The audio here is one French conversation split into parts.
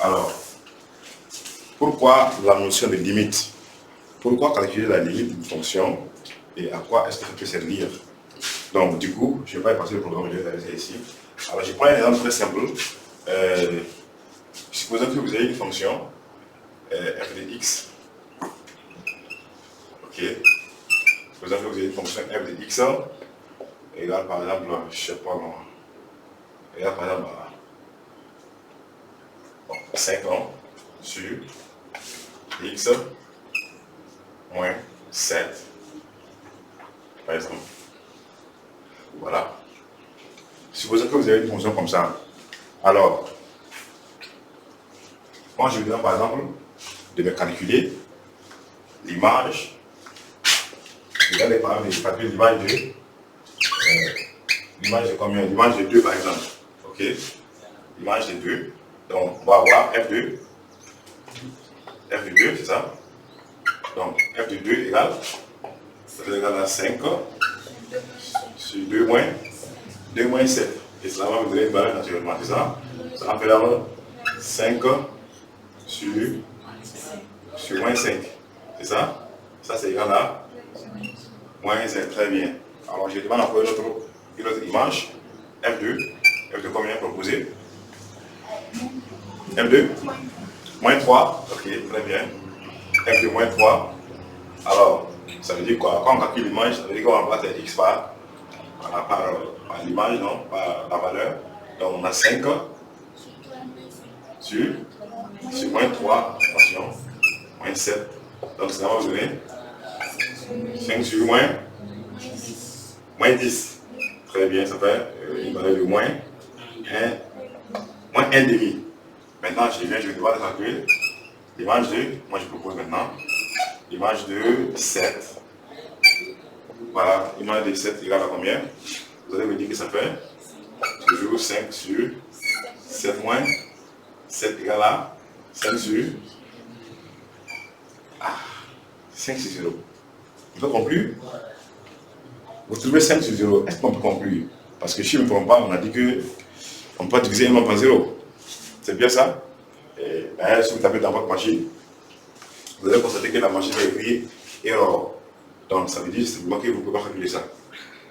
Alors, pourquoi la notion de limite? Pourquoi calculer la limite d'une fonction et à quoi est-ce que ça peut servir? Donc, du coup, je ne vais pas passer le programme, je vais laisser ici. Alors, je prends un exemple très simple. Supposons que vous avez une fonction f de x. Ok. Supposons que vous avez une fonction f de x égale par exemple, je ne sais pas moi, égale par exemple à 5 ans sur x moins 7, par exemple. Voilà. Supposons que vous avez une fonction comme ça. Alors, moi je vous demande par exemple de me calculer l'image. Regardez par exemple, je calcule l'image de combien? L'image de 2 par exemple. Ok? L'image de 2. Donc, on va avoir f de 2, c'est ça? Donc, f de 2 égale à 5 sur 2 moins 7. Et cela va me donner une valeur naturellement, c'est ça? Ça va faire 5 sur moins 5. C'est ça? Ça, c'est égal à moins 7. Très bien. Alors, je demande encore une autre image. F2. F2 combien proposé? F2? Moins 3. Ok, très bien. F2 moins 3. Alors, ça veut dire quoi? Quand on calcule l'image, ça veut dire qu'on remplace x par l'image, non? Par la valeur. Donc, on a 5 sur moins 3. Attention. Moins 7. Donc, ça va vous donner 5 sur moins 10. Très bien, ça fait une valeur de moins 1 demi. Maintenant, je vais devoir calculer l'image de, moi je propose maintenant, l'image de 7. Voilà, l'image de 7 égale à combien? Vous allez me dire que ça fait toujours 5 sur 7 moins 7 égale à 5 sur 5 sur 0. On peut conclure? Vous trouvez 5 sur 0, est-ce qu'on peut conclure? Parce que si je ne me trompe pas, on a dit que on peut diviser un nombre par 0. C'est bien ça? Et d'ailleurs, si vous tapez dans votre machine, vous allez constater que la machine va écrire error. Donc ça veut dire simplement que vous ne pouvez pas calculer ça.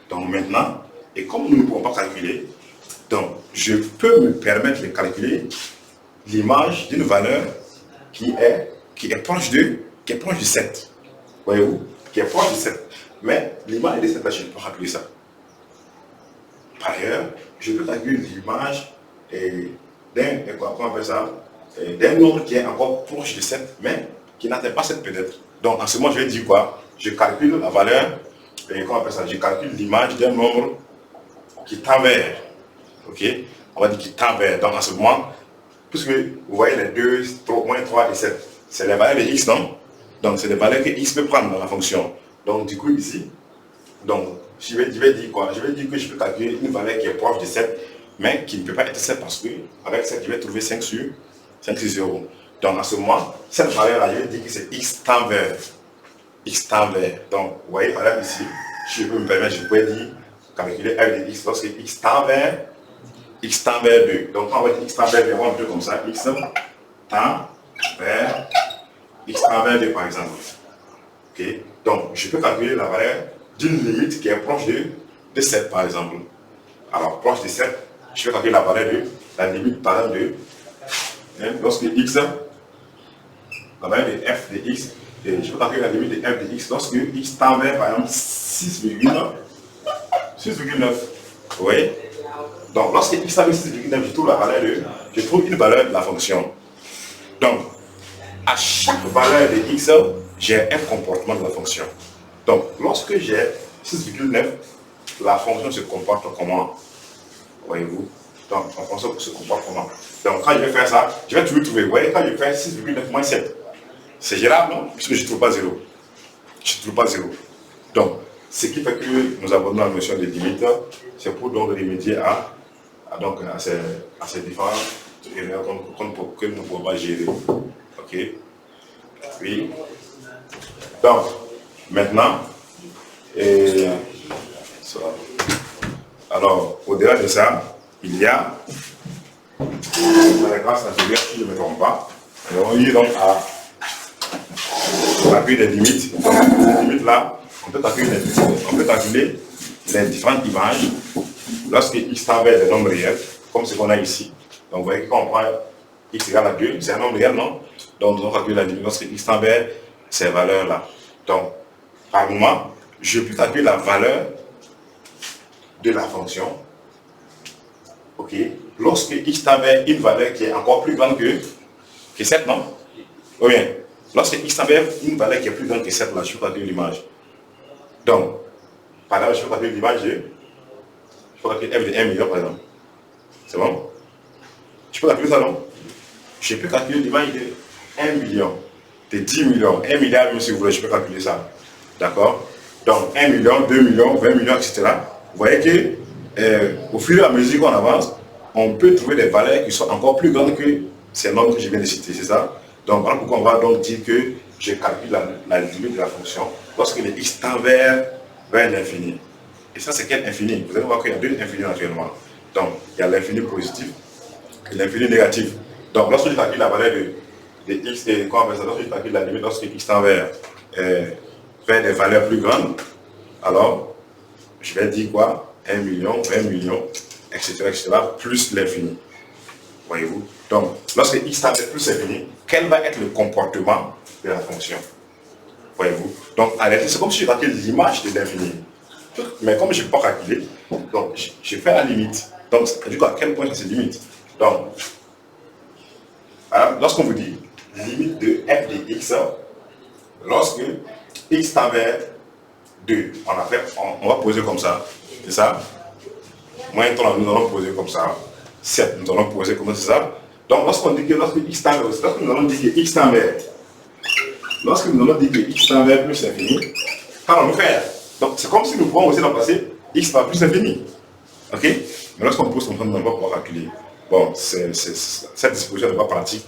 Donc maintenant, et comme nous ne pouvons pas calculer, donc je peux me permettre de calculer l'image d'une valeur qui est proche de 7. Voyez-vous? Qui est proche de 7. Mais l'image de 7 là, je ne peux pas calculer ça. Par ailleurs, je peux calculer l'image d'un nombre qui est encore proche de 7, mais qui n'atteint pas 7 peut-être. Donc en ce moment, je vais dire quoi? Je calcule la valeur, je calcule l'image d'un nombre qui tend vers. Ok? On va dire qui tend vers. Donc en ce moment, puisque vous voyez les 2, moins 3 et 7, c'est les valeurs de x, non? Donc c'est les valeurs que x peut prendre dans la fonction. Donc du coup ici, donc je vais dire quoi? Je vais dire que je peux calculer une valeur qui est proche de 7, mais qui ne peut pas être 7 parce que avec 7, je vais trouver 5 sur 0. Donc en ce moment, cette valeur-là, je vais dire que c'est x tend vers. X tend vers. Donc vous voyez par exemple ici, je peux me permettre, je pourrais dire, calculer f de x lorsque x tend vers 2. Donc quand on va dire x tend vers 2, on va dire comme ça, x tend vers 2 par exemple. Ok? Donc je peux calculer la valeur d'une limite qui est proche de 7 par exemple. Alors proche de 7, je vais calculer la valeur de la limite par exemple de lorsque x, la valeur de f de x, et je peux calculer la limite de f de x lorsque x tend vers par exemple 6,9. Vous voyez? Donc lorsque x tend vers 6,9, je trouve une valeur de la fonction. Donc à chaque valeur de x, j'ai un comportement de la fonction. Donc lorsque j'ai 6,9, la fonction se comporte comment? Voyez-vous? Donc la fonction se comporte comment? Donc quand je vais faire ça, je vais toujours trouver. Vous voyez, quand je fais 6,9 moins 7, c'est gérable, non? Puisque je ne trouve pas 0. Je ne trouve pas 0. Donc, ce qui fait que nous avons la notion de limite, c'est pour donc remédier à ces différentes erreurs que nous ne pouvons pas gérer. Ok? Oui. Donc, maintenant, alors, au-delà de ça, il y a dans les classes antérieures, si je ne me trompe pas. Nous avons eu donc à calculer des limites. Donc, ces limites-là, on peut calculer les différentes images lorsque x tend vers des nombres réels, comme ce qu'on a ici. Donc, vous voyez qu'on prend x égale à 2, c'est un nombre réel, non? Donc, nous allons calculer la limite lorsque x tend vers ces valeurs-là. Donc, par moment, je peux calculer la valeur de la fonction. Ok, lorsque x tend vers une valeur qui est encore plus grande que 7, non? Ou bien, lorsque x tend vers une valeur qui est plus grande que 7, là, je peux calculer l'image. Donc, par exemple, je peux calculer l'image de. Je peux calculer f de 1 million, par exemple. C'est bon? Je peux calculer ça, non? Je peux calculer l'image de 1 million, de 10 millions, 1 milliard, même si vous voulez, je peux calculer ça. D'accord? Donc, 1 million, 2 millions, 20 millions, etc. Vous voyez que, au fur et à mesure qu'on avance, on peut trouver des valeurs qui sont encore plus grandes que ces nombres que je viens de citer, c'est ça? Donc, voilà pourquoi on va donc dire que je calcule la limite de la fonction lorsque le x tend vers l'infini. Et ça, c'est quel infini? Vous allez voir qu'il y a deux infinis naturellement. Donc, il y a l'infini positif et l'infini négatif. Donc, lorsque je calcule la valeur de x, et comment on appelle ça? Lorsque je calcule la limite, lorsque x tend vers des valeurs plus grandes, alors, je vais dire quoi? 1 million, 20 millions, etc., plus l'infini. Voyez-vous? Donc, lorsque x tend vers plus l'infini, quel va être le comportement de la fonction? Voyez-vous? Donc, en réalité, c'est comme si je calculais l'image de l'infini. Mais comme je ne peux pas calculer, donc je fais la limite. Donc, du coup, à quel point ça se limite? Donc, lorsqu'on vous dit limite de f de x, lorsque x tend vers 2, on va poser comme ça, c'est ça? Moins 3, nous allons poser comme ça. 7, nous allons poser comme ça, c'est ça? Donc, lorsqu'on dit que x tend vers, lorsque nous allons dire que x tend vers, lorsque nous allons dire que x tend vers plus l'infini, qu'allons-nous faire? Donc, c'est comme si nous pouvons aussi remplacer x par plus l'infini. Ok? Mais lorsqu'on pose comme ça, nous n'allons pas pouvoir calculer. Bon, cette disposition n'est pas pratique.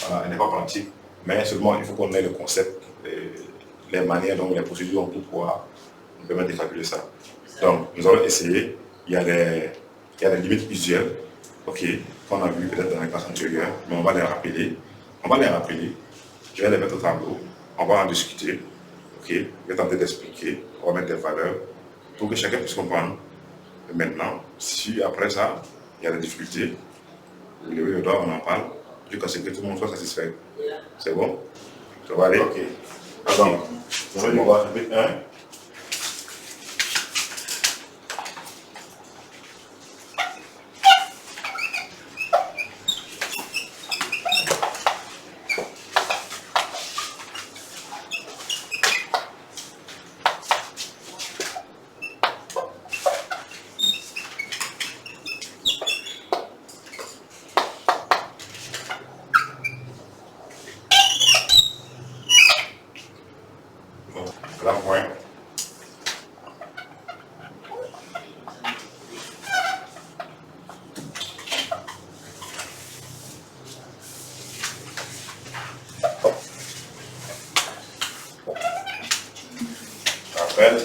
Voilà, elle n'est pas pratique. Mais seulement, il faut qu'on ait le concept, les manières, donc les procédures pour pouvoir nous permettre de calculer ça. Donc, nous allons essayer. Il y a des limites usuelles, ok, qu'on a vu peut-être dans la classe antérieure, mais on va les rappeler. Je vais les mettre au tableau. On va en discuter. Ok, je vais tenter d'expliquer. On va mettre des valeurs pour que chacun puisse comprendre. Et maintenant, si après ça, il y a des difficultés, vous levez le doigt, on en parle, jusqu'à ce que tout le monde soit satisfait. C'est bon? Ça va aller? Ok. Alors, on va faire 1. La point. Rappel.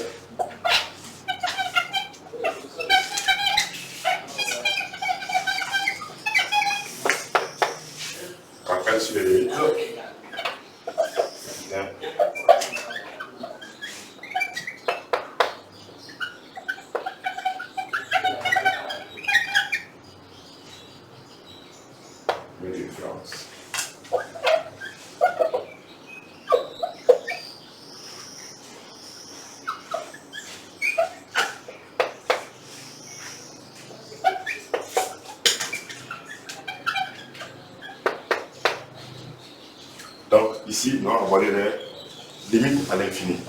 Rappel sur les limites. Bien. De différence. Donc ici, nous allons voir les limites à l'infini.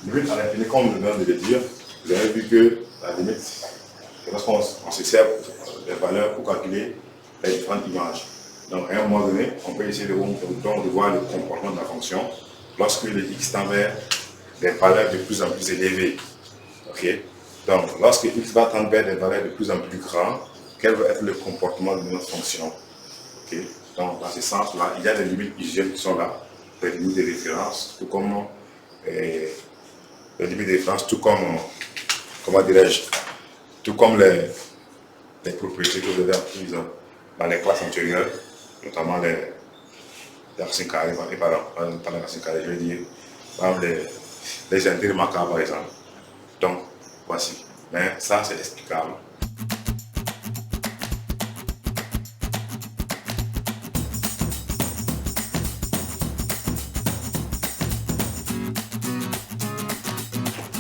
Limite à l'infini, comme nous venons de le dire, vous avez vu que la limite, c'est lorsqu'on se sert des valeurs pour calculer les différentes images. Donc à un moment donné, on peut essayer de voir le comportement de la fonction lorsque le x tend vers des valeurs de plus en plus élevées. Ok? Donc lorsque x va tendre vers des valeurs de plus en plus grandes, quel va être le comportement de notre fonction? Ok? Donc dans ce sens-là, il y a des limites usuelles qui sont là, des limites de référence, tout comme les limites de référence, tout comme, comment dirais-je, tout comme les propriétés que vous avez apprises dans les classes antérieures, notamment les racines carrées, et pardon, pas les racines carrées, je veux dire, par exemple, les intérêts macabres par exemple. Donc, voici. Mais ça, c'est explicable.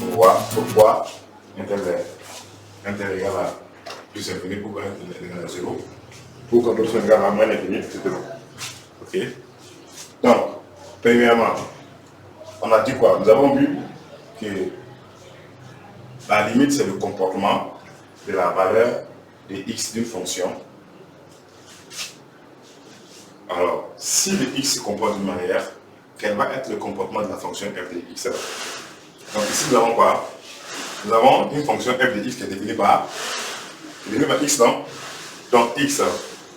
On voit pourquoi intérêt égal à plus infini, pourquoi intérêt égal à 0, pourquoi plus égal à moins infini, etc. Ok. Donc, premièrement, on a dit quoi? Nous avons vu que la limite, c'est le comportement de la valeur de x d'une fonction. Alors, si le x se comporte d'une manière, quel va être le comportement de la fonction f de x? Donc ici, nous avons quoi? Nous avons une fonction f de x qui est définie par x, non? Donc x,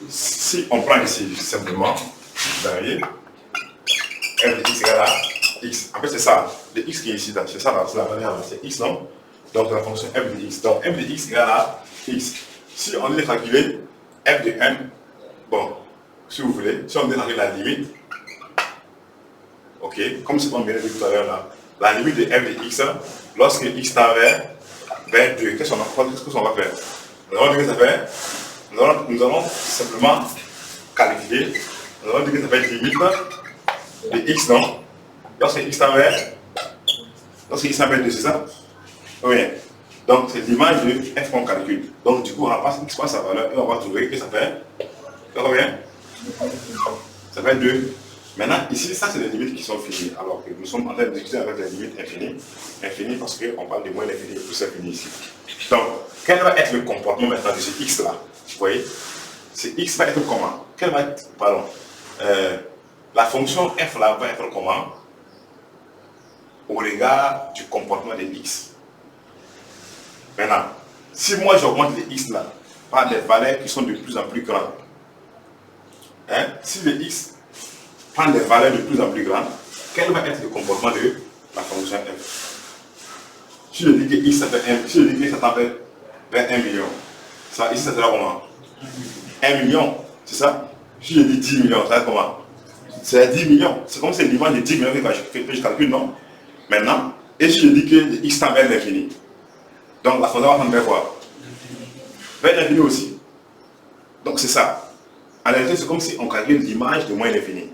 si on prend ici simplement, vous voyez, f de x égale à x. En fait, c'est ça, le x qui est ici, c'est ça, c'est la valeur, c'est x, non? Donc la fonction f de x. Donc f de x égale à x. Si on veut calculer f de n, bon, si vous voulez, si on veut calculer la limite, ok, comme ce qu'on vient de dire tout à l'heure là, la limite de f de x, lorsque x tend vers 2, qu'est-ce qu'on va faire? Nous allons dire que ça fait, nous allons simplement calculer, nous allons dire que ça fait limite de x, non? Lorsque x tend vers 2, c'est ça? Oui. Donc c'est l'image de f qu'on calcule. Donc du coup, on passe x par sa valeur et on va trouver que ça fait combien? Ça fait 2. Maintenant, ici, ça c'est les limites qui sont finies. Alors que nous sommes en train de discuter avec les limites infinies. Infinies parce qu'on parle de moins l'infini et plus infini ici. Donc, quel va être le comportement maintenant de ce x là? Vous voyez? Ce x va être comment? Quel va être, pardon, la fonction f là va être comment? Au regard du comportement de x. Maintenant, si moi j'augmente les x là par des valeurs qui sont de plus en plus grandes, hein, si le x prend des valeurs de plus en plus grandes, quel va être le comportement de la fonction f? Si je dis que x ça fait 1, si je dis que ça tend vers 1 million, ça, ici ça sera comment? 1 million, c'est ça? Si je dis 10 millions, ça va être comment? C'est 10 millions. C'est comme c'est l'image de 10 millions que je calcule, non? Maintenant, et si je dis que le x tend vers l'infini, donc la fonction va tendre vers quoi? Vers l'infini aussi. Donc c'est ça. En réalité, c'est comme si on calcule l'image de moins l'infini.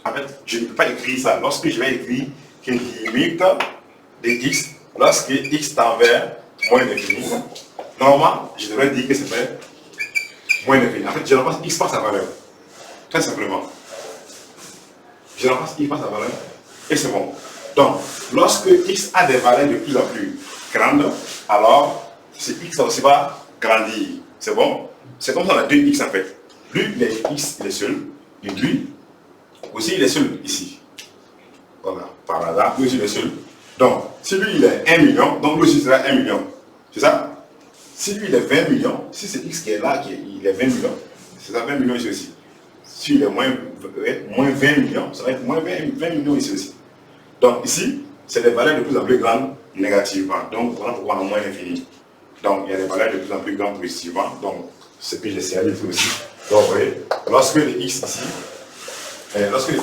En fait, je ne peux pas écrire ça. Lorsque je vais écrire que limite de x, lorsque x tend vers moins l'infini, normalement, je devrais dire que c'est fait moins l'infini. En fait, je remplace x par sa valeur. Très simplement. Je remplace x par sa valeur et c'est bon. Donc, lorsque x a des valeurs de plus en plus grandes, alors ce x aussi va grandir. C'est bon? C'est comme ça, on a deux x en fait. Lui, x, il est seul. Et lui, aussi, il est seul ici. Voilà, par hasard, lui aussi, il est seul. Donc, si lui, il est 1 million, donc lui aussi, il sera 1 million. C'est ça? Si lui, il est 20 millions, si c'est x qui est là, il est 20 millions, c'est ça 20 millions ici aussi. Si il est moins 20 millions, ça va être moins 20 millions ici aussi. Donc, ici, c'est des valeurs de plus en plus grandes négativement. Donc, voilà pourquoi on a moins l'infini. Donc, il y a des valeurs de plus en plus grandes positivement. Donc, c'est que j'ai servi ici aussi. Donc, vous voyez, lorsque le x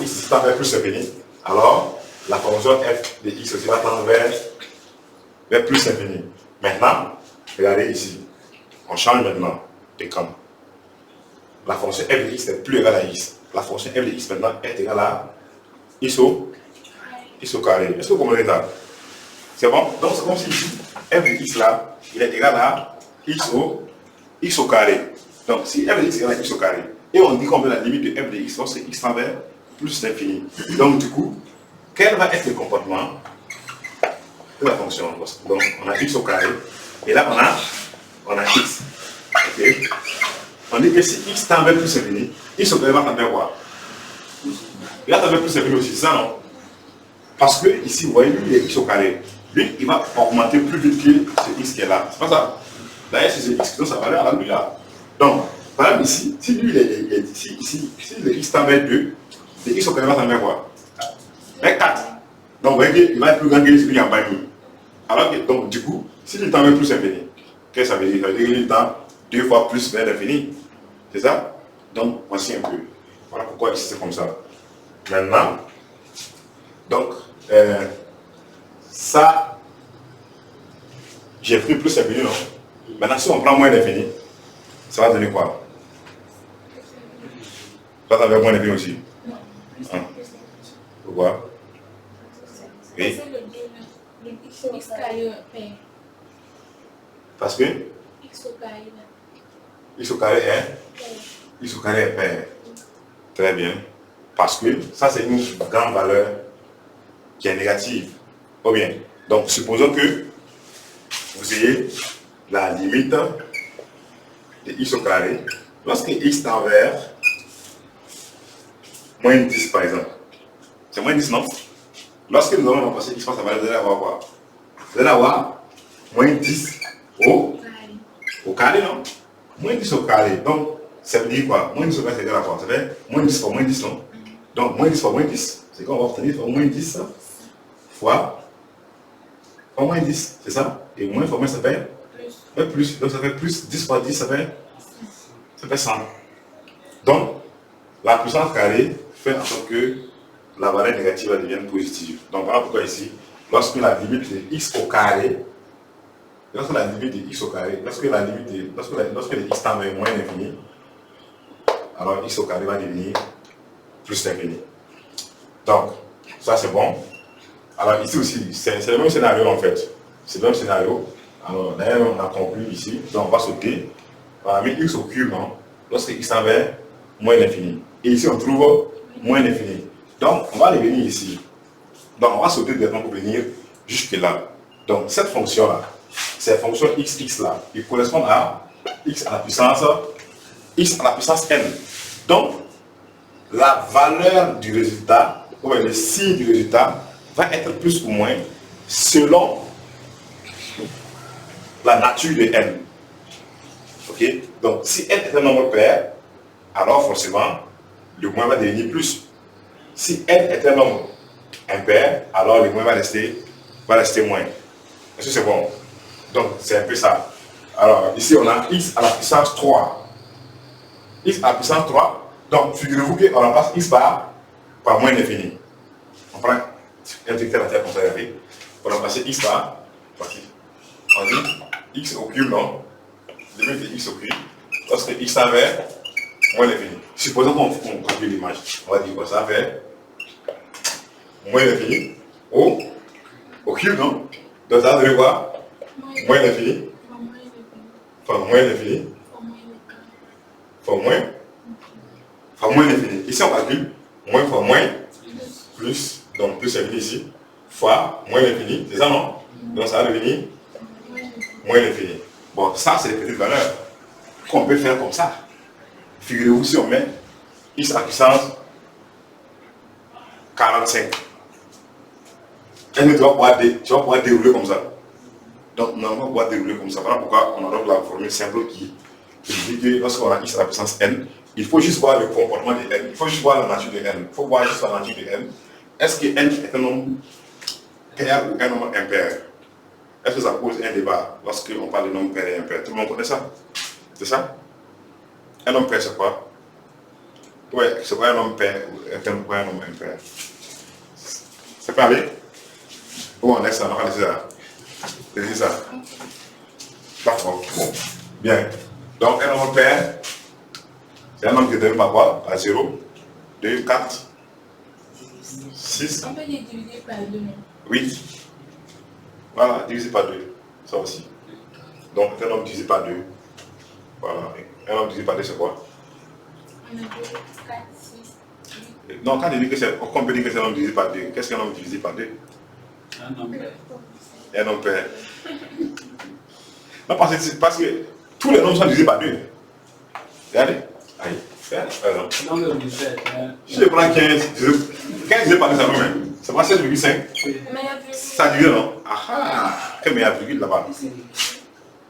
ici tend vers plus infini, alors la fonction f de x aussi va tendre vers plus infini. Maintenant, regardez ici, on change maintenant de camp. La fonction f de x n'est plus égale à x. La fonction f de x maintenant est égale à x au carré. Est-ce que vous comprenez ça? C'est bon? Donc c'est comme si ici, f de x là, il est égal à x au carré. Donc si f de x est égal à x au carré, et on dit qu'on veut la limite de f de x lorsque x tend vers plus l'infini. Donc du coup, quel va être le comportement de la fonction? Donc on a x au carré, et là on a x. Okay? On dit que si x tend vers plus infini, x au carré va tendre vers quoi? Il va tendre vers plus infini aussi, c'est ça non? Parce que ici, vous voyez, lui, il est x au carré. Lui, il va augmenter plus vite que ce x qui est là. C'est pas ça? D'ailleurs, c'est ce x qui donne sa valeur à lui là. Donc, par exemple, ici, si lui, si le x tend vers 2, le x au carré va tendre vers quoi? Vers 4. Donc, vous voyez qu'il va être plus grand que celui en bas. Alors que, donc, du coup, si il tend vers plus infini, qu'est-ce que ça veut dire? Ça veut dire qu'il tend 2 fois plus vers l'infini. C'est ça? Donc, voici un peu. Voilà pourquoi ici c'est comme ça. Maintenant, donc, ça, j'ai pris plus infini, non? Maintenant, si on prend moins d'infini, ça va donner quoi? Toi, tu avais moins d'infini aussi? Hein? Pourquoi? Oui. Parce que x au carré est pair. Très bien. Parce que ça, c'est une grande valeur qui est négative. Ou bien, donc supposons que vous ayez la limite de x au carré lorsque x tend vers moins 10 par exemple. C'est moins 10, non? Lorsque nous allons remplacer x par sa valeur, vous allez avoir quoi? Vous allez avoir moins 10 au carré, non? Moins 10 au carré. Donc, ça veut dire quoi? Moins 10 au carré, c'est égal à quoi? Ça fait moins 10 fois moins 10, non? Donc, moins 10 fois moins 10. C'est qu'on va obtenir fois moins 10 fois moins 10. C'est ça? Et moins fois moins, ça fait plus. Donc, ça fait plus. 10 fois 10, ça fait 100. Donc, la puissance carrée fait en sorte que la valeur négative devienne positive. Donc, voilà pourquoi ici, lorsque la limite de x au carré, lorsque le x tend vers moins l'infini, alors x au carré va devenir plus l'infini. Donc, ça c'est bon. Alors ici aussi, c'est le même scénario en fait. C'est le même scénario. Alors d'ailleurs, on a conclu ici. Donc on va sauter. On a mis x au cube, non? Lorsque x tend vers moins l'infini. Et ici, on trouve moins l'infini. Donc, on va revenir ici. Donc, on va sauter directement pour venir jusque là. Donc, cette fonction-là, cette fonction x là, il correspond à x à la puissance n. Donc, la valeur du résultat, ou le signe du résultat, va être plus ou moins selon la nature de n. Ok? Donc, si n est un nombre pair, alors forcément, le moins va devenir plus. Si n est un nombre impair, alors le moins va rester moins. Est-ce que c'est bon? Donc, c'est un peu ça. Alors, ici, on a x à la puissance 3. X à la puissance 3. Donc, figurez-vous qu'on remplace x par moins l'infini. On prend un vecteur à terre comme ça, regardez. On remplace x par, voici. On dit x au cube, non? Limite de x au cube. Lorsque x tend vers moins l'infini. Supposons qu'on copie l'image. On va dire quoi? Ça fait moins l'infini au cube, non? Donc ça veut dire quoi? Moins l'infini fois moins l'infini fois moins l'infini. Ici on calcule moins fois moins plus, donc plus l'infini ici, fois moins l'infini, c'est ça non? Donc ça va devenir moins l'infini. Bon, ça c'est les petites valeurs qu'on peut faire comme ça. Figurez-vous si on met x à la puissance 45. Tu vas pouvoir dérouler comme ça. Donc, on va pouvoir dérouler comme ça. Voilà pourquoi on adopte la formule simple qui dit que lorsqu'on a x à la puissance n, il faut juste voir le comportement de n. Il faut juste voir la nature de n. Il faut voir juste la nature de n. Est-ce que n est un nombre pair ou un nombre impair? Est-ce que ça pose un débat lorsqu'on parle de nombre pair et impair? Tout le monde connaît ça? C'est ça? Un nombre pair, c'est quoi? Ouais, c'est quoi un nombre pair ou un nombre impair? C'est pas aller? Où on laisse ça? On va laisser ça. C'est ça. D'accord. Bien. Donc, un nombre pair, c'est un nombre qui donne par quoi? À 0, 2, 4, 6. On peut les diviser par 2, non? 8. Voilà, divisé par 2. Ça aussi. Donc, un nombre divisé par 2. Voilà. Un nombre divisé par 2, c'est quoi? On a 2, 4, 6, 8. Non, quand on dit que c'est un nombre divisé par 2, qu'est-ce qu'un nombre divisé par 2? Un nombre pair. Un nombre pair. Non, parce que tous les nombres sont divisés par 2. Regardez. Allez. Par exemple. Nombre de pair. Si je prends 15 divisé par 2, ça même. C'est pas 16,5. Ça divise, non? Ah, quelle meilleure virgule là-bas.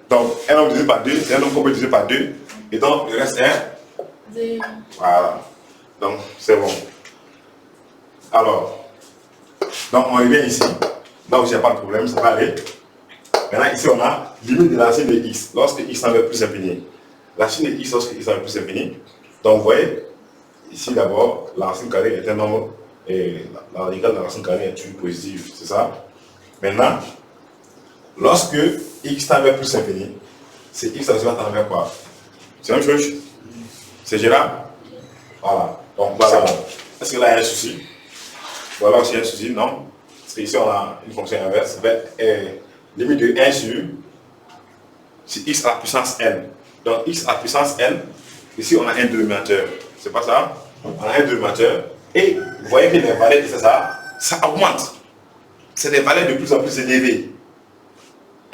Donc, un nombre divisé par 2, c'est un nombre qu'on peut diviser par 2. Et donc, le reste est 0. Voilà. Donc, c'est bon. Alors, donc on revient ici. Là où il n'y a pas de problème, ça va aller. Maintenant, ici, on a limite de la signe de x lorsque x tend vers plus infini. La signe de x lorsque x tend vers plus infini. Donc vous voyez, ici d'abord, la racine carrée est un nombre et la radicale de la racine carrée est une positive, c'est ça? Maintenant, lorsque x tend vers plus infini, c'est x va tendre vers quoi? C'est la même chose? C'est gérable? Voilà. Donc voilà. Est-ce que là il y a un souci? Voilà aussi un souci, non? Parce qu'ici on a une fonction inverse, limite de 1 sur x à la puissance n. Donc x à la puissance n, ici on a un dénominateur. C'est pas ça? On a un dénominateur. Et vous voyez que les valeurs de ça augmente. C'est des valeurs de plus en plus élevées.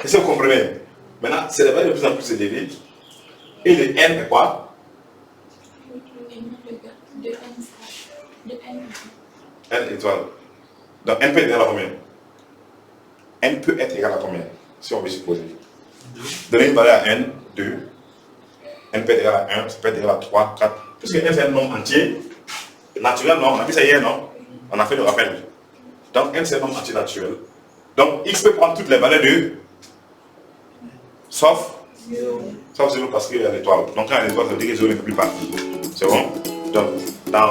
Est-ce que vous comprenez? Maintenant, c'est des valeurs de plus en plus élevées. Et le n est quoi? N étoile. Donc n peut être égal à combien? N peut être égal à combien? Si on veut supposer. Donner une valeur à n, 2. N peut être égal à 1, ça peut être égal à 3, 4. Puisque n c'est un nombre entier, naturel, non? On a vu ça hier, non? On a fait le rappel. Donc n c'est un nombre entier naturel. Donc x peut prendre toutes les valeurs de sauf 0 parce qu'il y a l'étoile. Donc quand il y a l'étoile, ça veut dire que 0 ne peut plus partir. C'est bon? Donc dans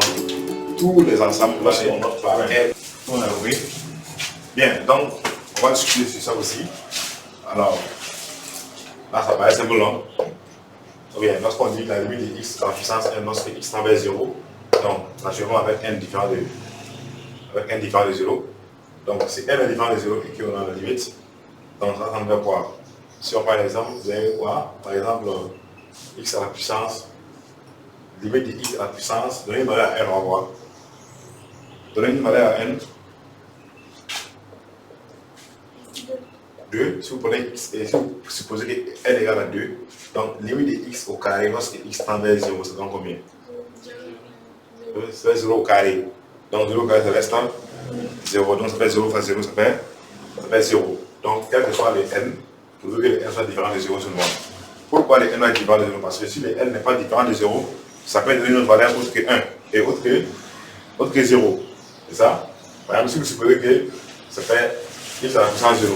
tous les ensembles, là, on note par R. On a oui. Bien, donc on va discuter sur ça aussi. Alors, là ça paraît simple, non? Bien, lorsqu'on dit la limite de x à la puissance n, lorsque x tend vers 0, donc naturellement avec n différent de 0. Donc si n est différent de 0 et qu'on a la limite, donc ça tend vers quoi? Si on prend l'exemple, vous avez quoi? Par exemple, x à la puissance, limite de x à la puissance, donnez une valeur à n, on va voir. Donnez une valeur à n. 2, si vous prenez x et si vous supposez que n égale à 2, donc limite de x au carré lorsque x tend vers 0, ça donne combien? Ça fait 0 au carré. Donc 0 au carré, ça reste 0. Donc ça fait 0 fois 0, ça fait 0. Donc quel que soit les n, toujours que les n soient différents de 0 seulement. Pourquoi les n sont différents de 0? Parce que si les n n'est pas différent de 0, ça peut donner une autre valeur autre que 1 et autre que 0. C'est ça? Par exemple, si vous supposez que ça fait x à la puissance 0.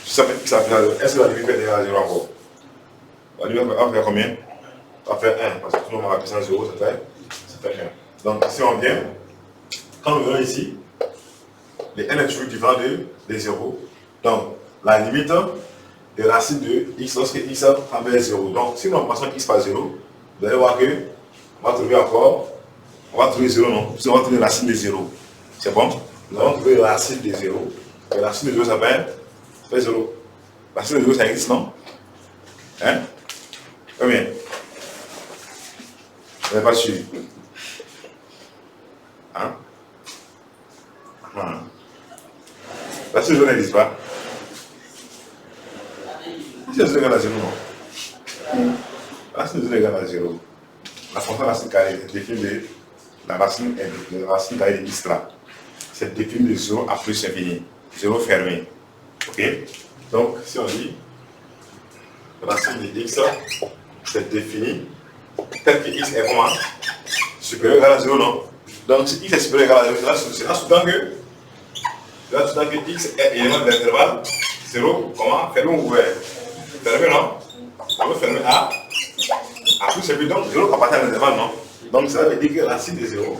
Si ça fait x à la puissance 0, est-ce que la limite est égale à 0 encore? La limite va faire combien? Ça fait 1, parce que tout le monde a la puissance 0, ça fait 1. Donc si on vient, quand nous venons ici, les n est toujours différent de 0. Donc la limite de racine de x lorsque x tend vers 0. Donc si nous remplaçons x par 0, vous allez voir que on va trouver encore, on va trouver 0, non? On va trouver la racine de 0. C'est bon? Nous allons trouver la racine de 0. Et la racine de 0, ça fait 0. La racine de 0, ça existe, non? Hein? Combien? Vous n'avez pas suivi. Hein? La racine de 0 n'existe pas. Si la racine est égale à 0, non? La racine de 0 est égale à 0. La fonction racine carrée est définie de la racine carrée de x là. C'est défini de 0 à plus infini. 0 fermé. Ok? Donc, si on dit racine de x, c'est défini tel que x est comment? Supérieur ou égal à 0, non? Donc, si x est supérieur ou égal à 0, c'est là sous-entend que x est élément de l'intervalle 0, comment? Fermé ou ouvert? Fermé, non? On veut fermer à plus infini, donc 0 appartient à l'intervalle, non? Donc, ça veut dire que la racine de 0,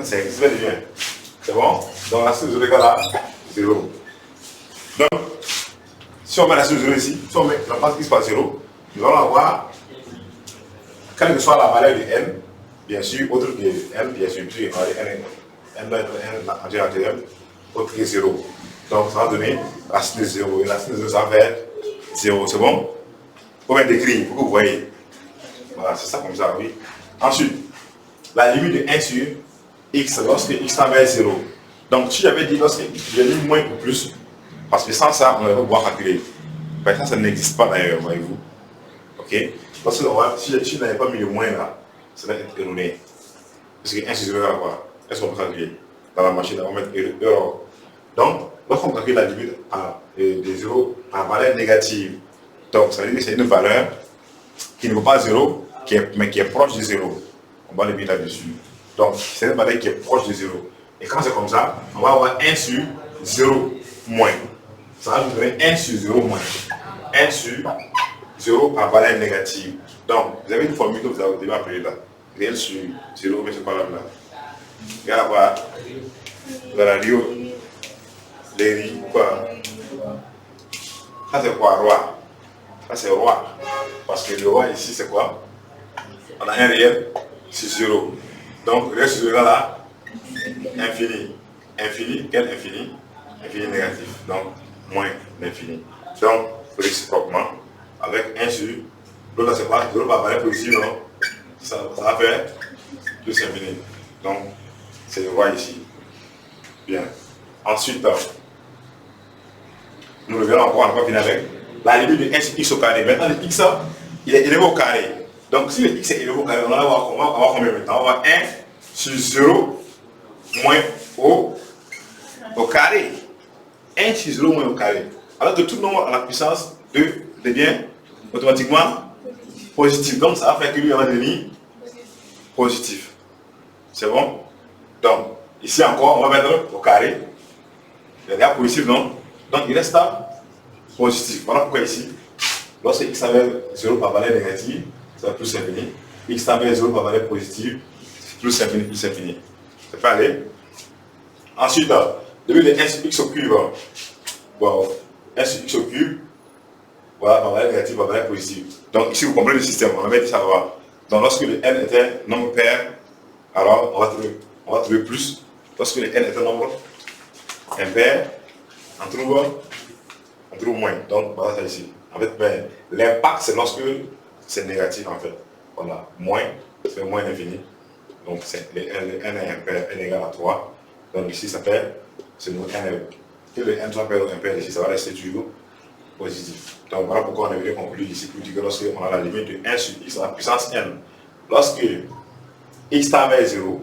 c'est x de bien. C'est bon? Donc, la racine de 0 égale à 0. Donc, si on met la racine de 0 ici, si on met la base x par 0, nous allons avoir, quelle que soit la valeur de n, bien sûr, autre que n, bien sûr, puisque n doit être n entier naturel, autre que 0. Donc, ça va donner la racine de 0. Et la racine de 0, ça va faire 0. C'est bon? Faut bien décrire, pour que vous voyez. Voilà, c'est ça comme ça, oui. Ensuite, la limite de 1 sur x lorsque x tend vers 0. Donc, si j'avais dit lorsque j'ai mis moins ou plus, parce que sans ça, on ne va pas pouvoir calculer. Ben, ça n'existe pas d'ailleurs, voyez-vous. Ok? Parce que si je n'avais pas mis le moins là, ça va être erroné. Parce que 1 sur 0 va quoi? Est-ce qu'on peut calculer? Dans la machine, on va mettre erreur. Donc, lorsqu'on calcule la limite de 0 à valeur négative, donc ça veut dire que c'est une valeur qui ne vaut pas 0, mais qui est proche de 0. On va le mettre là-dessus. Donc, c'est une valeur qui est proche de 0. Et quand c'est comme ça, on va avoir 1 sur 0 moins. Ça va nous donner 1 sur 0 moins. 1 sur 0 à valeur négative. Donc, vous avez une formule que vous avez déjà appelée là. Réel sur 0, mais c'est pas là. Regarde voir. Dans la Rio, les riz, quoi. Ça c'est quoi, roi? Ça c'est roi. Parce que le roi ici c'est quoi? On a un réel sur 0. Donc, réel sur 0 là, infini. Infini, quel infini? Infini négatif. Donc, moins l'infini. Donc, réciproquement, avec 1 sur l'autre, c'est quoi? 0 par valeur positive, non? Ça va faire plus infini. Donc, c'est le roi ici. Bien. Ensuite, nous revenons encore finir avec la limite de 1 sur x au carré. Maintenant, le x, il est élevé au carré. Donc, si le x est élevé au carré, on va avoir combien maintenant? On va avoir 1 sur 0 moins au carré. 1 sur 0 moins au carré. Alors que tout nombre à la puissance 2 devient automatiquement positif. Donc, ça va faire que lui va devenir positif. C'est bon? Donc, ici encore, on va mettre au carré. Il y a positif, non? Donc, il reste là positif. Voilà pourquoi ici, lorsque x avait 0 par valeur négative, ça va plus infini. X avait 0 par valeur positive, plus infini, plus infini. Ça peut aller. Ensuite, le lieu de 1 sur x au cube, bon, 1 sur x au cube, voilà, par valeur négative, par valeur positive. Donc, ici, vous comprenez le système, on va mettre ça là. Donc, lorsque le n était nombre pair, alors on va trouver plus. Lorsque le n est un nombre impair, on trouve moins. Donc, voilà ça ici. En fait, ben, l'impact, c'est lorsque c'est négatif, en fait. Voilà, moins, c'est moins infini. Donc, le n est impair, n égale à 3. Donc, ici, ça fait, c'est nous n. Et le n soit pair ou impair, ici, ça va rester toujours positif. Donc, voilà pourquoi on a bien conclu ici pour dire que lorsqu'on a la limite de 1 sur x à la puissance n, lorsque x tend vers 0,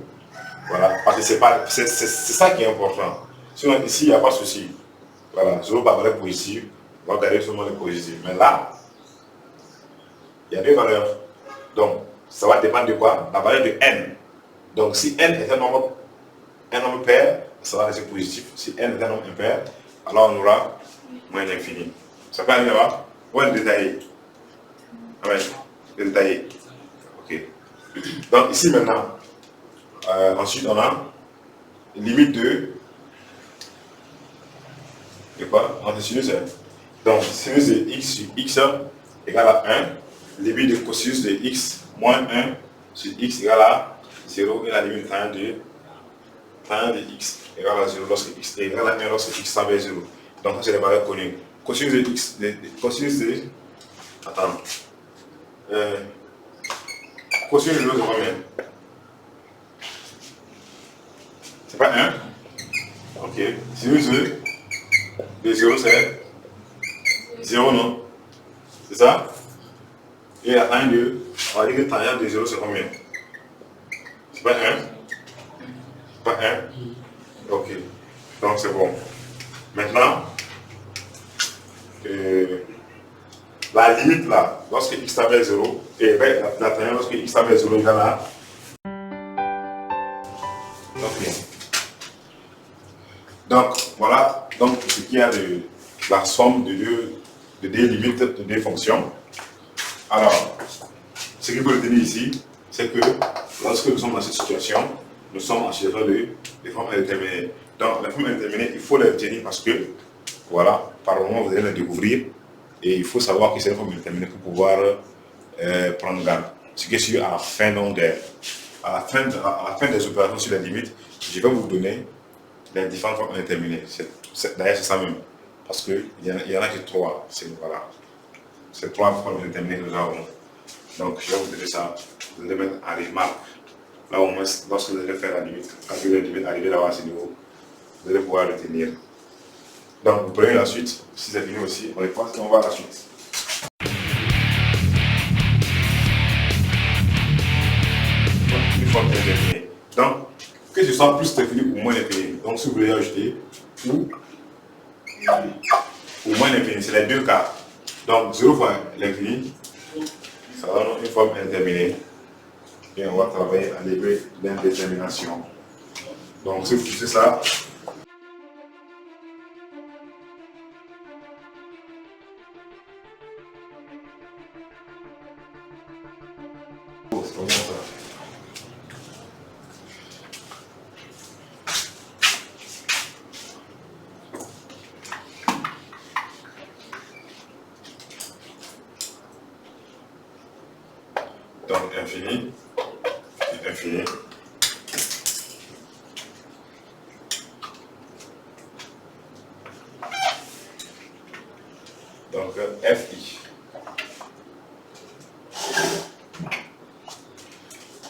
voilà, parce que c'est ça qui est important. Sinon, ici, il n'y a pas de souci. Voilà, 0 par valeur positive, on va garder seulement les positifs. Mais là, il y a deux valeurs. Donc, ça va dépendre de quoi? La valeur de n. Donc, si n est un nombre pair, ça va rester positif. Si n est un nombre impair, alors on aura moins l'infini. Ça peut aller là-bas? On va le détailler. Ah ouais, le détailler. Ok. Donc, ici maintenant, ensuite, on a limite de quoi? On sinus. Donc, sinus de x sur x égale à 1. Limite de cosinus de x moins 1 sur x égale à 0. Et la limite de tan de x égale à 0 lorsque x est égal à 1 lorsque x tend vers 0. Donc, ça, c'est les valeurs connues. Cosinus de x, cosinus de. Attends. Cosinus de l'autre, c'est combien? C'est pas 1? Ok. Sinus de 0, c'est 0, non? C'est ça? Et la tangente de, on va dire que la tangente de 0, c'est combien? C'est pas 1? C'est pas 1? Ok. Donc c'est bon. Maintenant, la limite là, lorsque x tend vers 0, et la tangente lorsque x tend vers 0 égale à. Ok. Donc voilà donc ce qu'il y a de la somme de deux limites de deux fonctions. Alors, ce qu'il faut retenir ici, c'est que lorsque nous sommes dans cette situation, nous sommes en situation de formes indéterminées. Donc, les formes indéterminées, il faut les retenir parce que, voilà, par moment, vous allez les découvrir et il faut savoir que c'est une forme indéterminée pour pouvoir prendre garde. Ce qui est sûr, à la fin, à la fin des opérations sur les limites, je vais vous donner les différentes formes indéterminées. D'ailleurs, c'est ça même. Parce qu'il y en a que 3. Voilà. C'est 3 formes indéterminées que nous avons. Donc, je vais vous donner ça. Vous allez mettre en remarque. Là, au moins, lorsque vous allez faire la limite, quand vous allez arriver là-bas à ce niveau, vous allez pouvoir retenir. Donc, vous prenez la suite. Si c'est fini aussi, on les passe et on va à la suite. Une forme indéterminée. Donc, que ce soit plus défini ou moins défini. Donc, si vous voulez ajouter ou moins défini, c'est les deux cas. Donc, 0 fois l'infini, ça donne une forme indéterminée. Et on va travailler à l'éveil d'indétermination. Donc, si vous faites ça, Donc infini, et infini. Donc FI.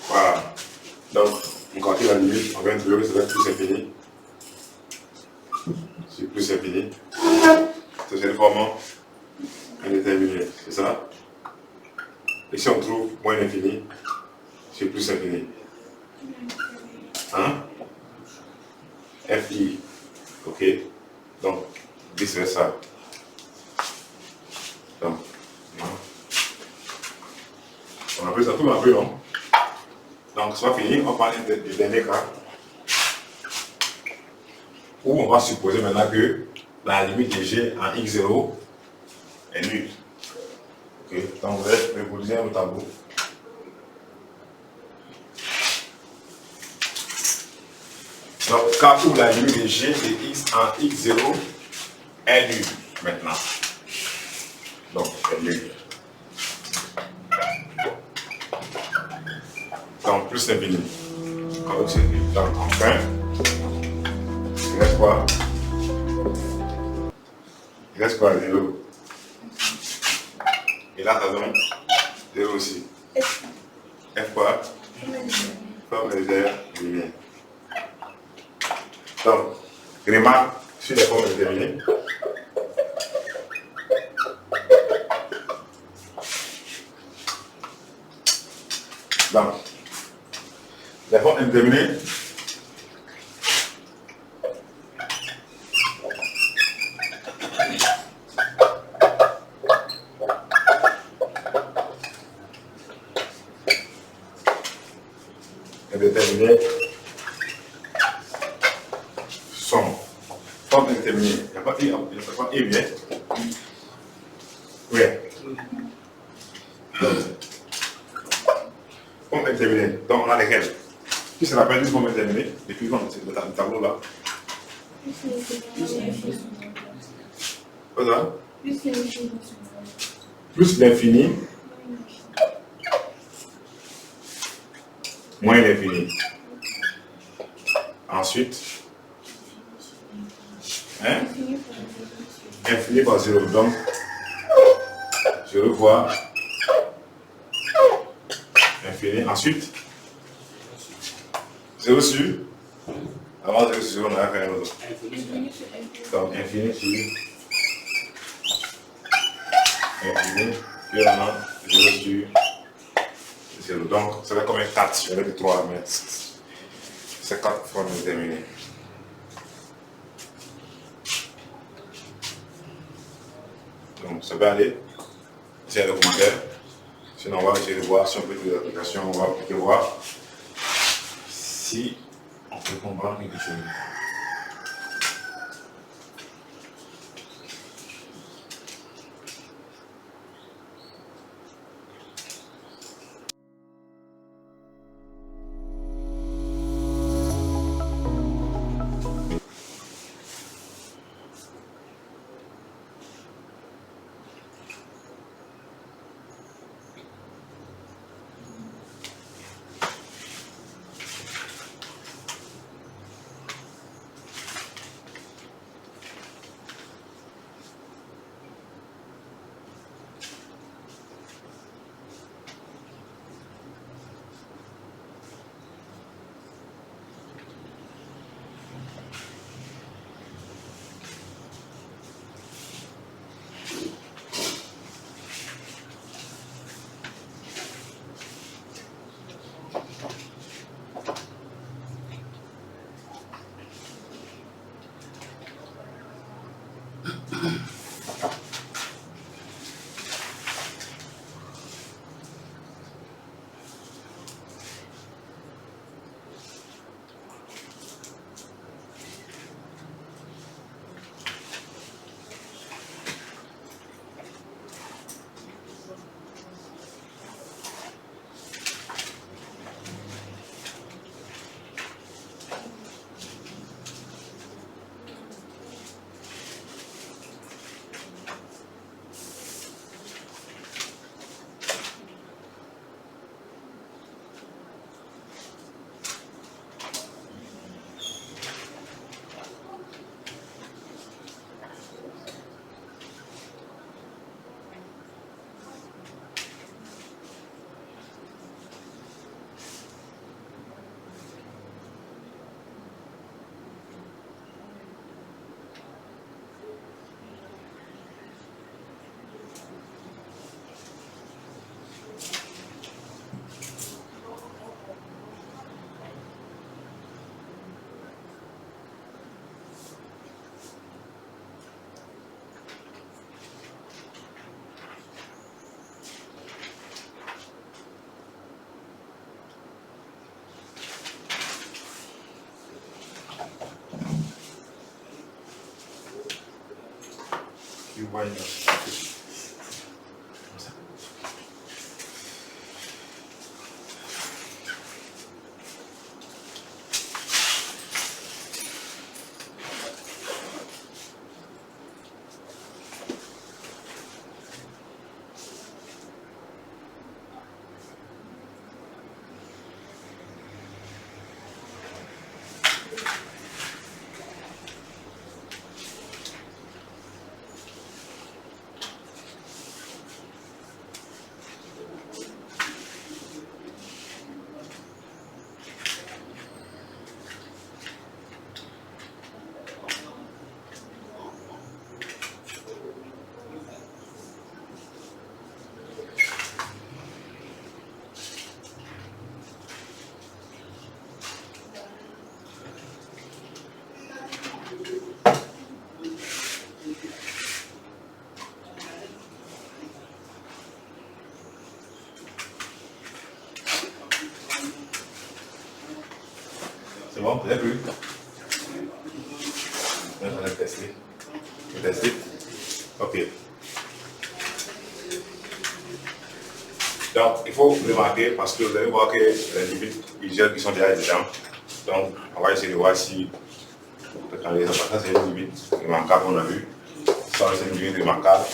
Voilà. Donc, on calcule la limite, on vient de trouver que ça va être plus infini. C'est plus infini. Ça c'est vraiment indéterminé, c'est ça? Et si on trouve moins infini, c'est plus infini. Hein? FI. Ok? Donc, vice versa. Donc, on appelle ça tout un peu, non? Donc, c'est pas fini, on parle du dernier cas où on va supposer maintenant que la limite de G en x0 est nulle. Ok, donc je vais révolutionner au tableau. Donc, cas où la limite de G de x en x0 est nulle maintenant. Donc, est nulle. Donc, plus l'infini. Donc, enfin, il reste quoi? Il reste quoi? 0. Et là, ça donne 0 aussi. F quoi? Forme légère, lumière. Donc, remarque sur les formes déterminées. Donc, les formes indéterminées, sont formes indéterminées. Il n'y a pas I, il n'y a pas I bien. Oui. Forme indéterminée. Donc, on a lesquelles? Qui se rappelle d'une forme indéterminée depuis quand c'est le tableau là? Voilà. Plus l'infini, moins l'infini. Ensuite, hein? Infini par 0. Donc, je revois infini. Ensuite, 0 sur. Avant 0 sur 0, on a fait un autre. Donc, infini sur. Infini. Puis on a 0 sur 0. Donc, ça va comme un 4. Je vais mettre 3, mais c'est 4 formes déterminées. Donc, ça peut aller. C'est un commentaire. Sinon, on va essayer de voir si on peut trouver l'application. On va appliquer, voir si on peut comprendre quelque chose. vois une. C'est bon, vous avez vu? On va tester. On va tester. Ok. Donc, il faut remarquer parce que vous allez voir que les limites visuelles qui sont déjà dedans. Donc, on va essayer de voir si. Ça, c'est une limite remarquable qu'on a vu. Ça, c'est une limite remarquable.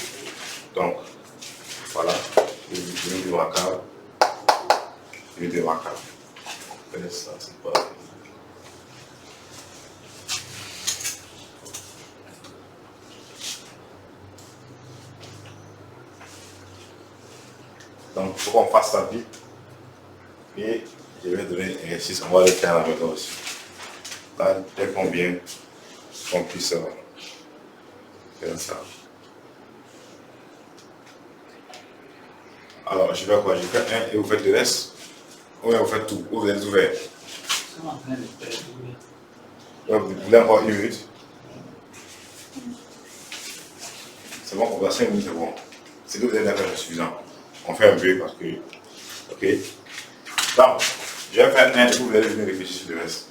Donc, voilà. Une limite remarquable. Une limite remarquable. Ça, c'est pas. Donc, il faut qu'on fasse ça vite. Et je vais donner un exercice, on va le faire à la maison aussi. Là, dès qu'on vient, qu'on puisse faire ça. Alors, je vais quoi? Je fais un et vous faites le reste. Ou bien vous faites tout. Ou vous êtes ouvert. Ouais, vous voulez encore une minute? C'est bon, on va 5 minutes, c'est bon. C'est que vous êtes d'accord, c'est suffisant. On fait un peu parce que. Ok. Donc, je vais faire un et vous allez venir réfléchir sur le reste.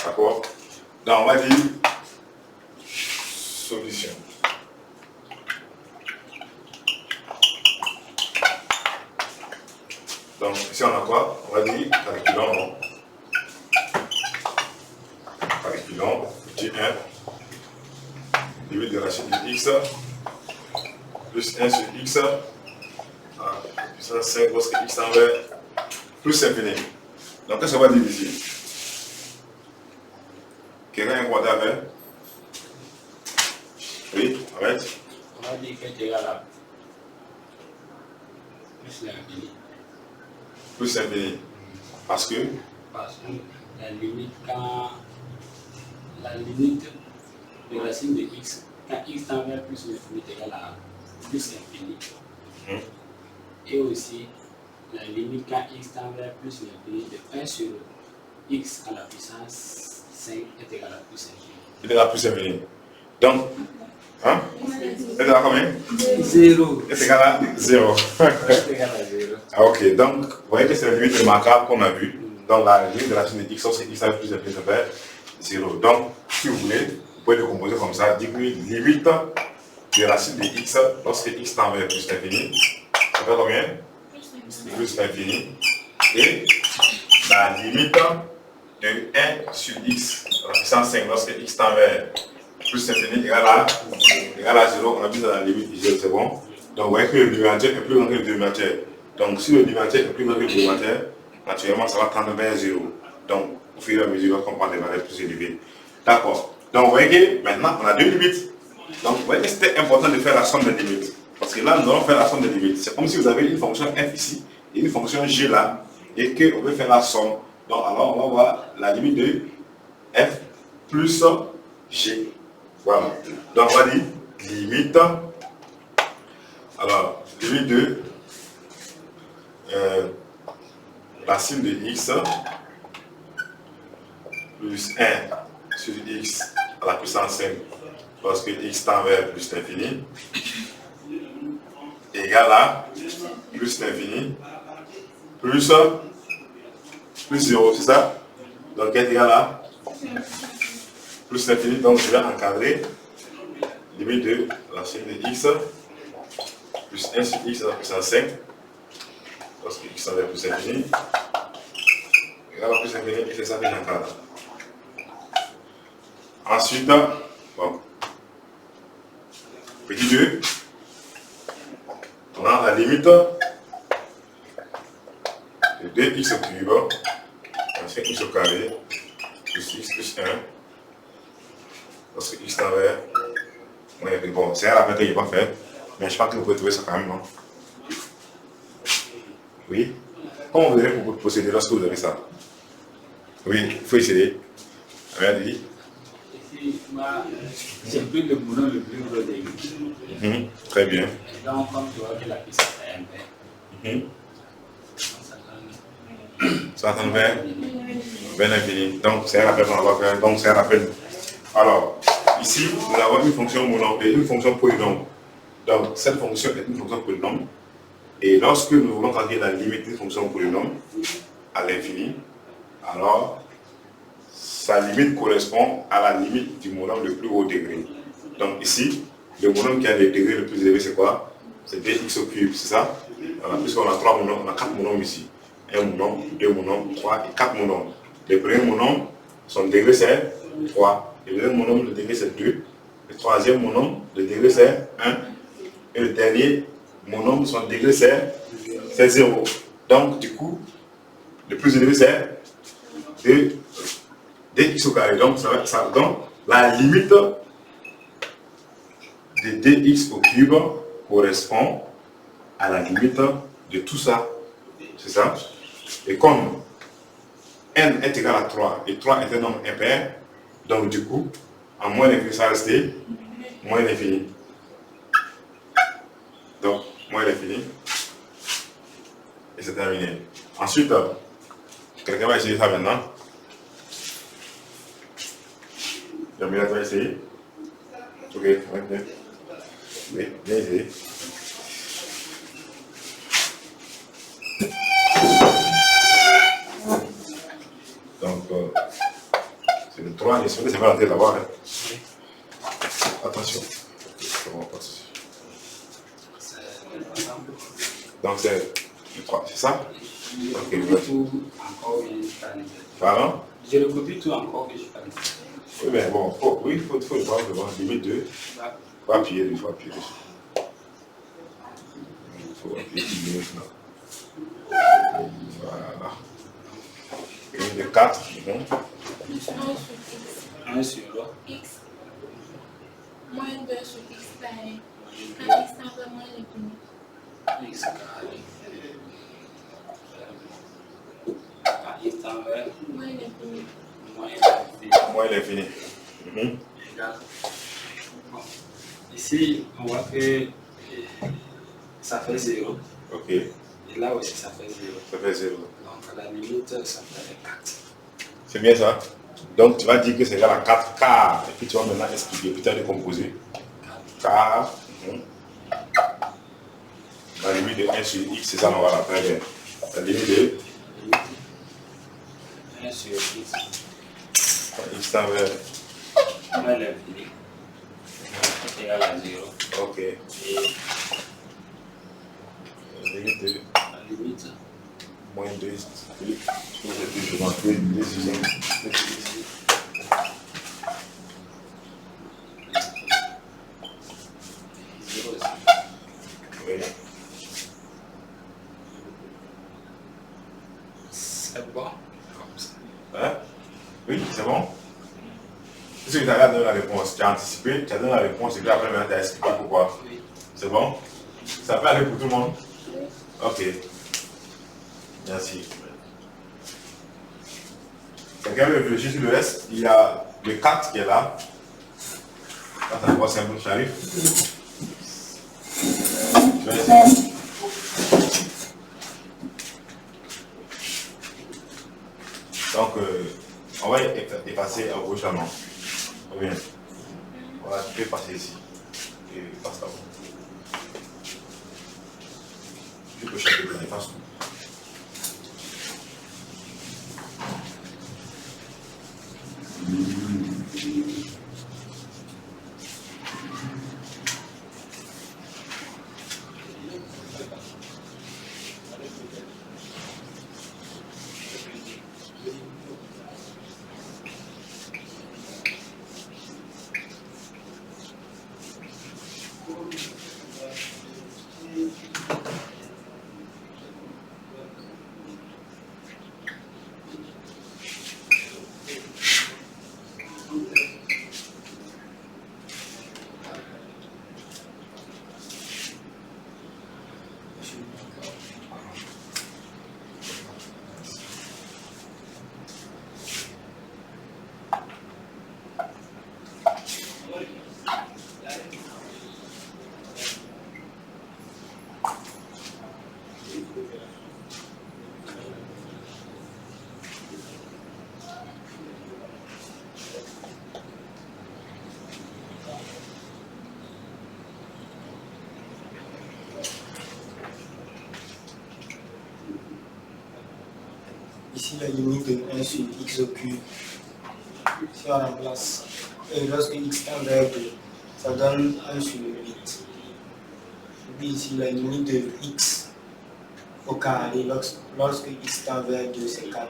D'accord? Donc, on va dire solution. Donc, ici on a quoi? On va dire calculons. Calculons. Petit 1. Limite de racine de x plus 1 sur x. Puissance 5 lorsque x tend vers plus infini. Donc, qu'est-ce qu'on va diviser? Quelqu'un a un quadrat avec? Oui, arrête. On va dire que c'est égal à plus l'infini. Plus infini. Parce que Parce que la limite, quand la limite de racine de x, quand x tend vers plus l'infini est égal à plus l'infini. Et aussi la limite quand x tend vers plus l'infini de 1 sur x à la puissance 5 est égal à plus infini. il est à plus infini. Donc, hein? C'est égal à combien? 0. C'est égal à 0. C'est égal à 0. Ah, ok, donc, vous voyez que c'est la limite remarquable qu'on a vue. Donc, la limite de la racine de x, lorsque x avec plus infini, ça fait 0. Donc, si vous voulez, vous pouvez le composer comme ça. Dites-lui limite de la racine de x lorsque x tend vers plus infini. Ça fait combien? Plus l'infini. Et la limite de 1 sur x à la puissance 5 lorsque x tend vers plus l'infini égale à 0. On a vu dans la limite visuelle, c'est bon. Donc vous voyez que le numérateur est plus grand que le dénominateur. Donc si le numérateur est plus grand que le dénominateur, naturellement ça va tendre vers 0. Donc au fur et à mesure qu'on prend des valeurs plus élevées. D'accord. Donc vous voyez que maintenant on a deux limites. Donc vous voyez que c'était important de faire la somme des limites. Parce que là nous allons faire la somme des limites. C'est comme si vous avez une fonction f ici et une fonction g là et qu'on veut faire la somme. Donc alors on va voir la limite de f plus g. Voilà. Donc on va dire limite. Alors limite de racine de x plus 1 sur x à la puissance 5 lorsque x tend vers plus l'infini égale à plus l'infini plus 0, c'est ça? Donc est égal à plus l'infini, donc je vais encadrer limite de racine de x plus 1 sur x à la puissance 5, parce que x tend vers plus infini, égale à plus infini, et c'est ça que j'encadre. Ensuite, bon, petit 2, on a la limite de 2x au cube, ensuite x au carré, plus x plus 1, parce que x tend vers. Bon, c'est un rappel que je n'ai pas fait, mais je pense que vous pouvez trouver ça quand même, non? Oui? Comment vous allez pour procéder lorsque vous avez ça? Oui, il faut essayer. Regardez. J'ai pris le boulot le plus gros des livres. Très bien. Donc, comme tu vois que la puissance est impaire, Ça tend vers l'infini. Donc, c'est un rappel qu'on va faire. Donc, c'est un rappel. Alors, ici, nous avons une fonction monombre et une fonction polynôme. Donc, cette fonction est une fonction polynôme. Et lorsque nous voulons calculer la limite d'une fonction polynôme à l'infini, alors, sa limite correspond à la limite du monôme le plus haut degré. Donc ici, le monôme qui a le degré le plus élevé, c'est quoi? C'est 2x au cube, c'est ça? Alors, puisqu'on a 3 monômes, on a 4 monômes ici. Un monôme, 2 monômes, 3 et 4 monômes. Le premier monôme, son degré c'est 3. Le deuxième monôme, le degré c'est 2. Le troisième monôme, le degré c'est 1. Et le dernier monôme, son degré c'est 0. Donc du coup, le plus élevé c'est 2x au carré. Donc, donc la limite de 2x au cube correspond à la limite de tout ça. C'est ça? Et comme n est égal à 3 et 3 est un nombre impair, donc du coup, en moins l'infini, ça va rester moins l'infini. Donc, moins l'infini. Et c'est terminé. Ensuite, quelqu'un va essayer ça maintenant. Jamila, tu vas essayer? Ok, ok. Oui, bien essayé. Donc, c'est le 3, j'espère que c'est pas la tête d'abord. Hein. Attention. Bon, pas de souci. Donc, c'est le 3, c'est ça? Ok, pardon? Je recopie tout encore que je parle. Oui, mais bon, il faut le voir devant, limite 2. Il faut appuyer dessus. Il faut appuyer dessus maintenant. Voilà. Limite de 4, bon. 1 sur x moins 2 sur x carré. Quand x tend vers moins l'infini. x carré. Quand x tend vers Moins l'infini. moins l'infini. Bon. Ici, on voit que ça fait 0. Ok. Et là aussi, ça fait 0. Ça fait 0. Donc, à la limite, ça fait 4. C'est bien ça? Donc, tu vas dire que c'est égal à 4 car. Et puis, tu vas maintenant expliquer, puis tu vas décomposer. Car. La limite de 1 sur x, c'est ça, on va la très bien. La limite de 1 sur x. X tend vers. Moins l'infini. C'est égal à 0. Ok. Et La limite de la limite, moins 2. Je vais marquer 2 sur 5. Oui. c'est bon. Comme ça. Hein? Oui, c'est bon? Si tu as donné la réponse, tu as anticipé, tu as donné la réponse et puis après maintenant tu as expliqué pourquoi. Oui. C'est bon? Ça peut aller pour tout le monde? Ok. Merci. Quelqu'un veut réfléchir sur le reste? Il y a le 4 qui est là. Ça, c'est encore simple, j'arrive. Je vais essayer. Donc, on va effacer à gauche la main. Bien. Voilà, tu peux passer ici. Et passe là-bas. Tu peux changer de efface tout. la limite de 1 sur x au cube. Si on remplace, et lorsque x tend vers 2, ça donne 1 sur 8. Et puis ici, la limite de x au carré, lorsque x tend vers 2, c'est 4.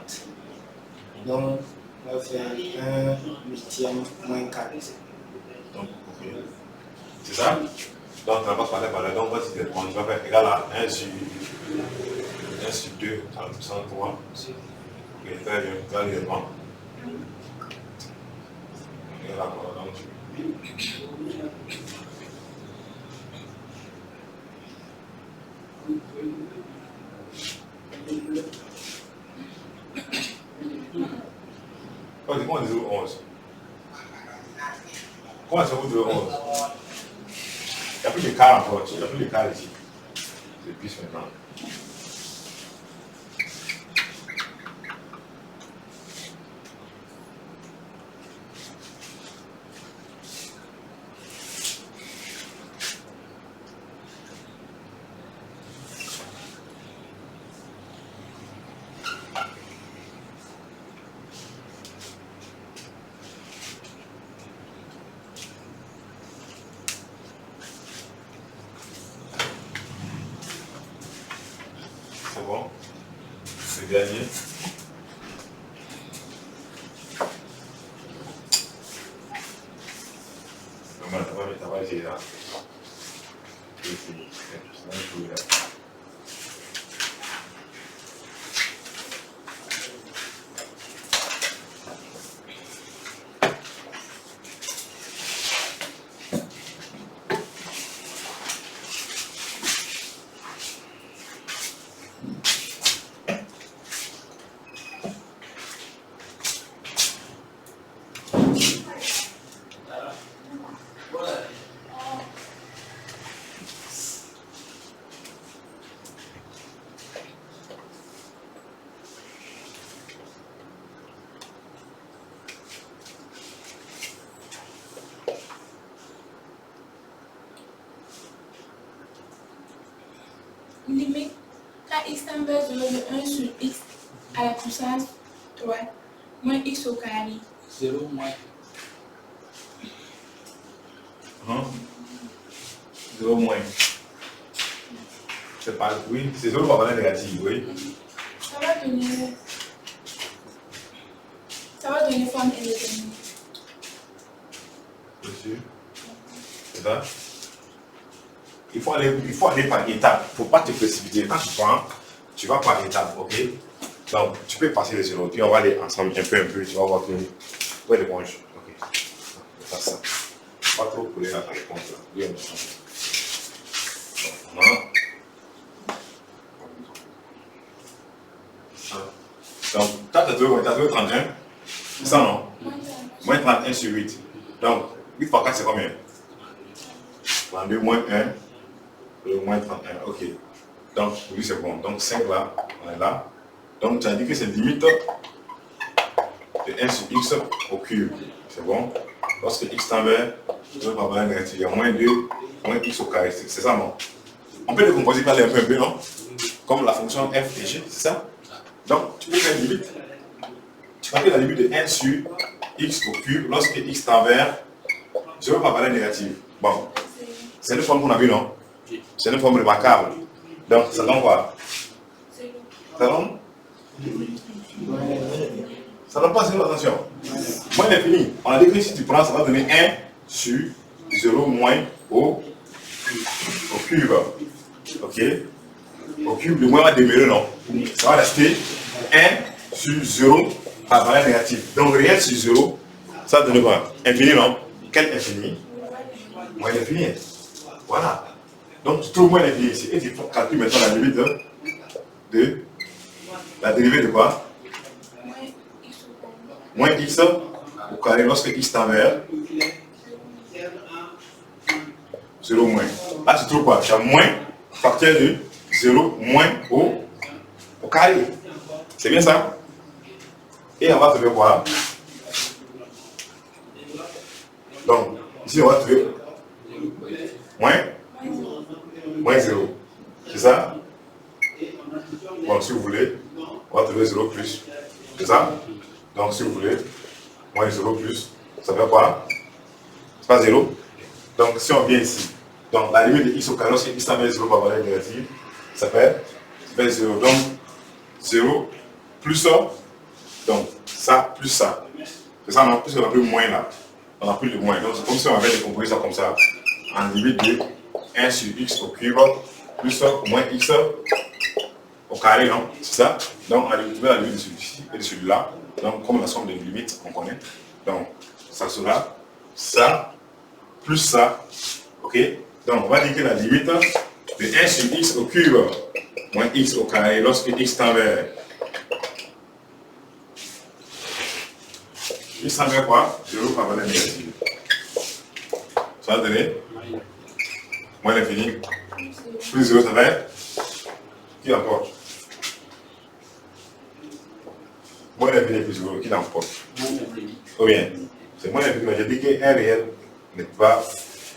Donc, on va faire 1 huitième moins 4. Donc, ok. C'est ça? Donc, on va pas parler par là. Donc, on va faire égal à 1 sur 2, 103. Ok, très bien. Tu vas lire bon. Et là, donc, comment on dit 11? Comment ça vous dit 11? Il n'y a plus de quart encore, il n'y a plus de quart ici. C'est plus maintenant. C'est bon? C'est gagné. Ça va essayer là. C'est fini. Limite, quand x tend vers 0 de 1 sur x à la puissance 3 moins x au carré. 0 moins. 0 moins. C'est pas, oui, c'est 0 par valeur négative, oui. Ça va donner forme indéterminée. Dessus. C'est ça? Il faut aller par étapes. Il ne faut pas te précipiter. Quand tu prends, tu vas par étapes, ok? Donc, tu peux passer les zéros. Puis on va aller ensemble un peu. Tu vas voir que. Où est l'éponge? Ok. On va faire ça. Pas trop coller la réponse là. Oui, on sent. Donc, quand tu as trouvé 31, c'est ça non? Moins 31 sur 8. Donc, 8 par 4 c'est combien? 32 moins 1. Moins 31, ok. Donc, pour lui, c'est bon. Donc, 5 là, on est là. Donc, tu as dit que c'est limite de 1 sur x au cube. C'est bon. Lorsque x tend vers 2 par valeur négative, il y a moins 2, moins x au carré. C'est ça, non? On peut décomposer par les un peu, non? Comme la fonction f et g, c'est ça? Donc, tu peux faire une limite. Tu calcules la limite de 1 sur x au cube lorsque x tend vers 0 par valeur négative. Bon. C'est une forme qu'on a vue, non? C'est une forme remarquable. Donc, ça donne quoi? Ça donne? Ça donne pas 0, attention. Moins l'infini. On a dit que si tu prends, ça va donner 1 sur 0 moins au cube. Ok? Au cube, le moins va demeurer, non? Ça va rester 1 sur 0 par valeur négative. Donc, réel sur 0, ça donne quoi? Infini, non? Quel infini? Moins l'infini. Voilà. Donc, tu trouves moins l'infini ici. Et tu calcules maintenant la limite de la dérivée de quoi? Moins x au carré lorsque x tend vers 0 moins. Là, tu trouves quoi? Tu as moins facteur de 0 moins au carré. C'est bien ça? Et on va trouver quoi? Donc, ici, on va trouver moins 0. C'est ça? Bon, si vous voulez, on va trouver 0 plus ça. Donc, si vous voulez, moins 0 plus, ça fait quoi? C'est pas 0. Donc, si on vient ici, donc la limite de x au carré, lorsque x tend vers 0 par valeur négative, ça fait 0. Donc, 0 plus ça, donc ça plus ça. C'est ça, non? Plus on a plus moins là. On a plus le moins. Donc, c'est comme si on avait décomposé ça comme ça. En limite de 1 sur x au cube plus moins x au carré, non? C'est ça? Donc, à la limite de celui-ci et de celui-là, donc comme la somme des limites, on connaît. Donc, ça sera ça plus ça. Ok? Donc, on va dire que la limite de 1 sur x au cube moins x au carré lorsque x tend vers. X tend vers quoi? 0 par valeur négative. Ça va donner moins l'infini. Plus 0, ça va être qui encore? Moins l'infini plus 0, qui l'emporte? Ou bien, c'est moins l'infini, mais j'ai dit qu'un réel ne peut pas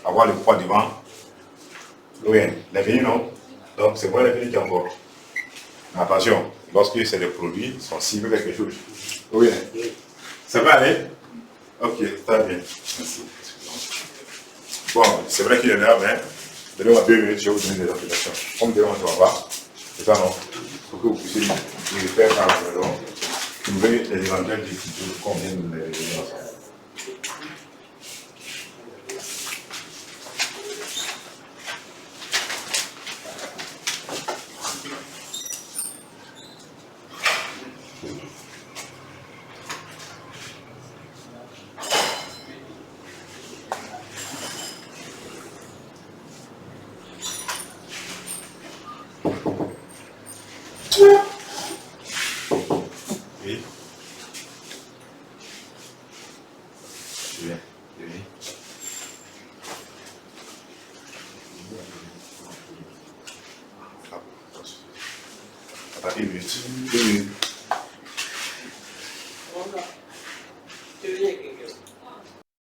avoir le poids devant. Ou bien, l'infini non. Donc c'est moins l'infini qui emporte. Attention, lorsque c'est des produits, sont ciblés quelque chose. Ou bien, ça va aller? Ok, très bien. Merci. Bon, c'est vrai qu'il est là, mais donnez-moi 2 minutes, je vais vous donner des applications. Comme demain, on va voir. C'est ça, non? Pour que vous puissiez les faire par la maison. Trouver les éventuels difficultés qu'on vient de les donner ensemble. Oui. Bien. Oui. Attends, 1 minute. 2 minutes.